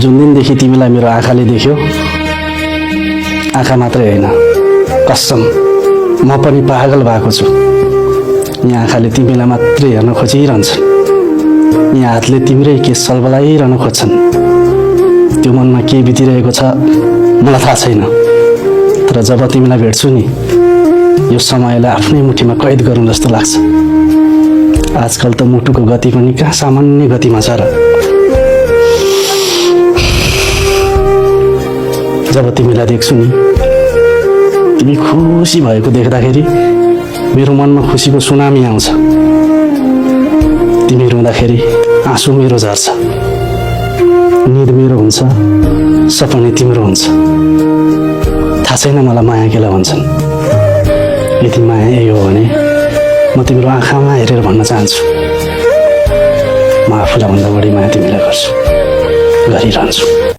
जुन दिनदेखि तिमीलाई मेरो आँखाले देख्यो, आँखा मात्रै होइन कसम म पनि पागल भएको छु। यहाँ आँखाले तिमीलाई मात्रै हेर्न खोजिरहन्छन्, यहाँ हातले तिम्रै केस सलबलाइरहन खोज्छन्। त्यो मनमा के बितिरहेको छ मलाई थाहा छैन, तर जब तिमीलाई भेट्छु नि यो समयलाई आफ्नै मुठीमा कैद गरौँ जस्तो लाग्छ। आजकल त मुटुको गति पनि कहाँ सामान्य गतिमा छ र। जब तिमीलाई देख्छु नि, तिमी खुसी भएको देख्दाखेरि मेरो मनमा खुसीको सुनामी आउँछ। तिमी रुँदाखेरि आँसु मेरो झर्छ। निद मेरो हुन्छ, सपना तिम्रो हुन्छ। थाहा छैन मलाई माया केलाई भन्छन्। यदि माया यही हो भने म तिम्रो आँखामा हेरेर भन्न चाहन्छु, म आफूलाई भन्दा बढी माया तिमीलाई गर्छु, गरिरहन्छु।